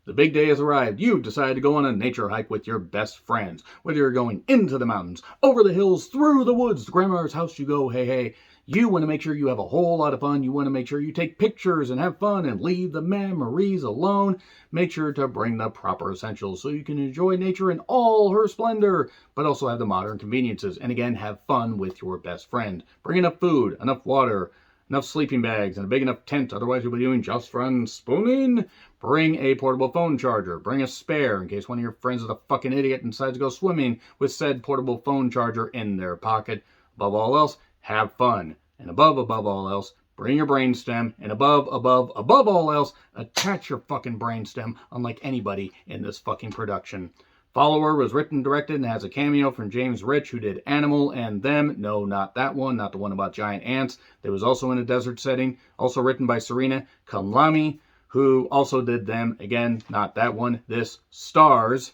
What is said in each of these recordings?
The big day has arrived. You've decided to go on a nature hike with your best friends. Whether you're going into the mountains, over the hills, through the woods, to grandma's house you go, hey, hey. You want to make sure you have a whole lot of fun. You want to make sure you take pictures and have fun and leave the memories alone. Make sure to bring the proper essentials so you can enjoy nature in all her splendor, but also have the modern conveniences. And again, have fun with your best friend. Bring enough food, enough water, enough sleeping bags, and a big enough tent. Otherwise, you'll be doing just fun spooning. Bring a portable phone charger. Bring a spare in case one of your friends is a fucking idiot and decides to go swimming with said portable phone charger in their pocket. Above all else, have fun. And above all else, bring your brainstem. And above all else, attach your fucking brainstem, unlike anybody in this fucking production. Follower was written, directed, and has a cameo from James Rich, who did Animal and Them. No, not that one, not the one about giant ants. That was also in a desert setting. Also written by Serena Kamlami, who also did Them. Again, not that one. This stars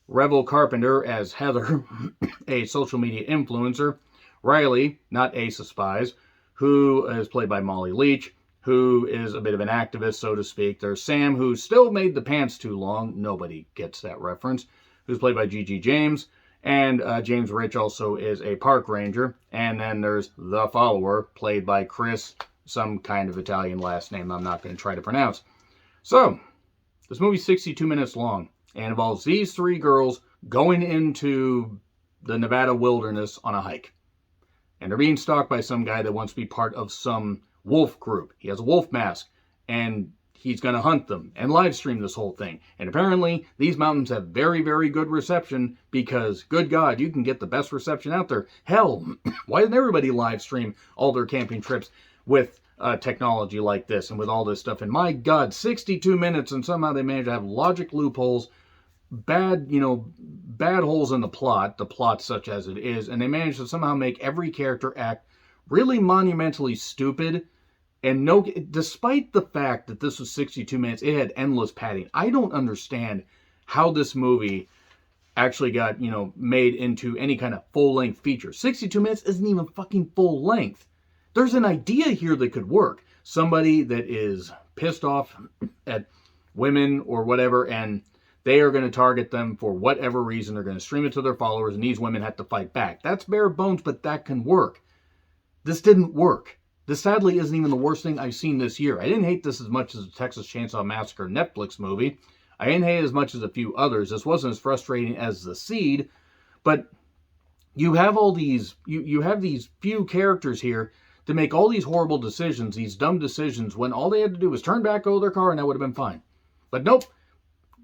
Revel Carpenter as Heather, a social media influencer. Riley, not Ace of Spies, who is played by Molly Leach, who is a bit of an activist, so to speak. There's Sam, who still made the pants too long. Nobody gets that reference. Who's played by Gigi James. And James Rich also is a park ranger. And then there's the follower, played by Chris, some kind of Italian last name I'm not going to try to pronounce. So, this movie's 62 minutes long and involves these three girls going into the Nevada wilderness on a hike. And they're being stalked by some guy that wants to be part of some wolf group. He has a wolf mask, and he's going to hunt them and live stream this whole thing. And apparently, these mountains have very, very good reception because, good God, you can get the best reception out there. Hell, why doesn't everybody live stream all their camping trips with technology like this and with all this stuff? And my God, 62 minutes, and somehow they managed to have logic loopholes, bad holes in the plot such as it is, and they managed to somehow make every character act really monumentally stupid. And no, despite the fact that this was 62 minutes, it had endless padding. I don't understand how this movie actually got, made into any kind of full-length feature. 62 minutes isn't even fucking full length. There's an idea here that could work. Somebody that is pissed off at women or whatever, and they are going to target them for whatever reason. They're going to stream it to their followers, and these women have to fight back. That's bare bones, but that can work. This didn't work. This sadly isn't even the worst thing I've seen this year. I didn't hate this as much as the Texas Chainsaw Massacre Netflix movie. I didn't hate it as much as a few others. This wasn't as frustrating as The Seed, but you have all these, you have these few characters here to make all these horrible decisions, these dumb decisions, when all they had to do was turn back, go to their car, and that would have been fine. But nope.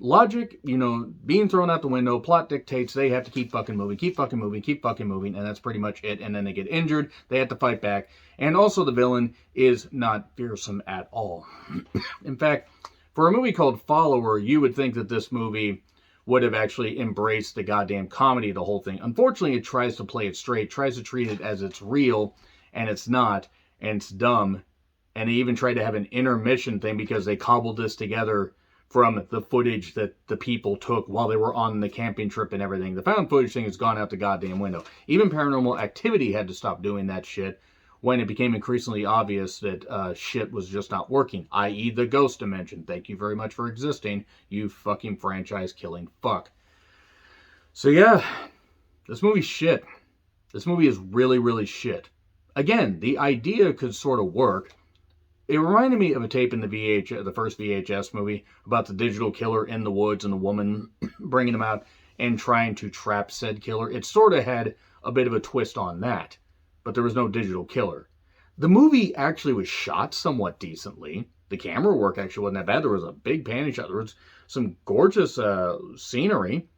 Logic, being thrown out the window, plot dictates they have to keep fucking moving, and that's pretty much it. And then they get injured, they have to fight back. And also the villain is not fearsome at all. In fact, for a movie called Follower, you would think that this movie would have actually embraced the goddamn comedy of the whole thing. Unfortunately, it tries to play it straight, tries to treat it as it's real, and it's not, and it's dumb. And they even tried to have an intermission thing because they cobbled this together from the footage that the people took while they were on the camping trip and everything. The found footage thing has gone out the goddamn window. Even Paranormal Activity had to stop doing that shit when it became increasingly obvious that shit was just not working, i.e. the ghost dimension. Thank you very much for existing, you fucking franchise-killing fuck. So yeah, this movie's shit. This movie is really, really shit. Again, the idea could sort of work. It reminded me of a tape in the first VHS movie about the digital killer in the woods and the woman bringing him out and trying to trap said killer. It sort of had a bit of a twist on that, but there was no digital killer. The movie actually was shot somewhat decently. The camera work actually wasn't that bad. There was a big panning shot. There was some gorgeous scenery.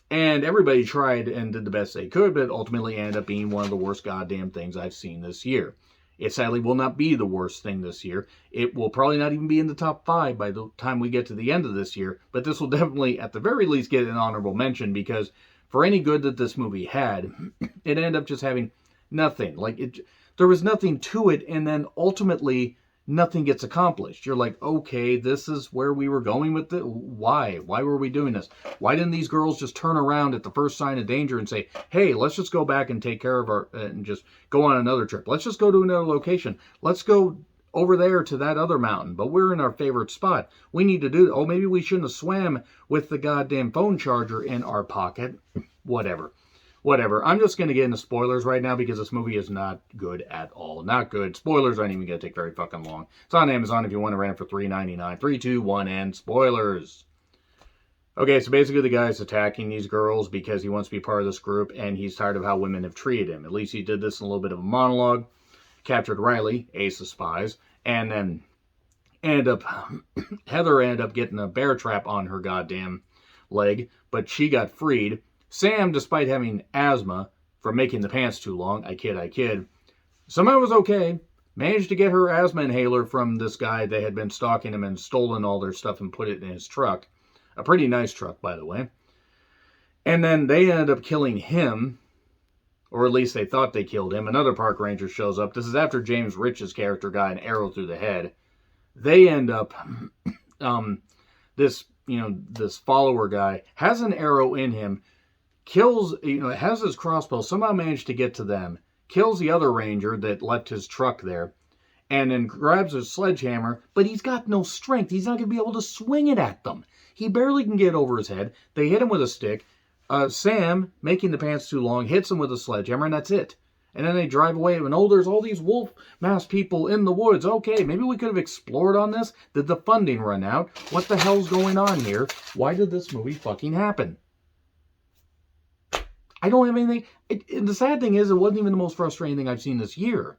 And everybody tried and did the best they could, but it ultimately ended up being one of the worst goddamn things I've seen this year. It sadly will not be the worst thing this year. It will probably not even be in the top 5 by the time we get to the end of this year. But this will definitely, at the very least, get an honorable mention because for any good that this movie had, it ended up just having nothing. There was nothing to it, and then ultimately nothing gets accomplished. You're like, okay, this is where we were going with it. Why? Why were we doing this? Why didn't these girls just turn around at the first sign of danger and say, hey, let's just go back and take care of and just go on another trip. Let's just go to another location. Let's go over there to that other mountain, but we're in our favorite spot. We need to do, oh, maybe we shouldn't have swam with the goddamn phone charger in our pocket. Whatever. I'm just going to get into spoilers right now because this movie is not good at all. Not good. Spoilers aren't even going to take very fucking long. It's on Amazon if you want to rent it for $3.99. 3, 2, 1, and spoilers. Okay, so basically the guy's attacking these girls because he wants to be part of this group, and he's tired of how women have treated him. At least he did this in a little bit of a monologue. Captured Riley, ace of spies, and then Heather ended up getting a bear trap on her goddamn leg, but she got freed. Sam, despite having asthma from making the pants too long, I kid, somehow was okay. Managed to get her asthma inhaler from this guy that had been stalking him and stolen all their stuff and put it in his truck. A pretty nice truck, by the way. And then they ended up killing him, or at least they thought they killed him. Another park ranger shows up. This is after James Rich's character got an arrow through the head. They end up, this follower guy has an arrow in him, kills, has his crossbow, somehow managed to get to them, kills the other ranger that left his truck there, and then grabs his sledgehammer, but he's got no strength. He's not going to be able to swing it at them. He barely can get over his head. They hit him with a stick. Sam, making the pants too long, hits him with a sledgehammer, and that's it. And then they drive away, and there's all these wolf masked people in the woods. Okay, maybe we could have explored on this. Did the funding run out? What the hell's going on here? Why did this movie fucking happen? I don't have anything. The sad thing is, it wasn't even the most frustrating thing I've seen this year.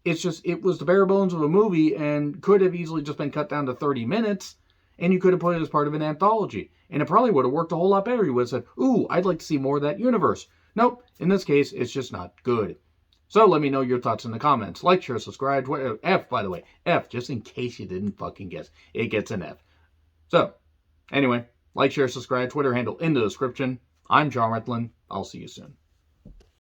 It's just, it was the bare bones of a movie and could have easily just been cut down to 30 minutes, and you could have put it as part of an anthology. And it probably would have worked a whole lot better. You would have said, ooh, I'd like to see more of that universe. Nope, in this case, it's just not good. So let me know your thoughts in the comments. Like, share, subscribe. F, by the way. F, just in case you didn't fucking guess. It gets an F. So, anyway, like, share, subscribe. Twitter handle in the description. I'm Jonathan. I'll see you soon.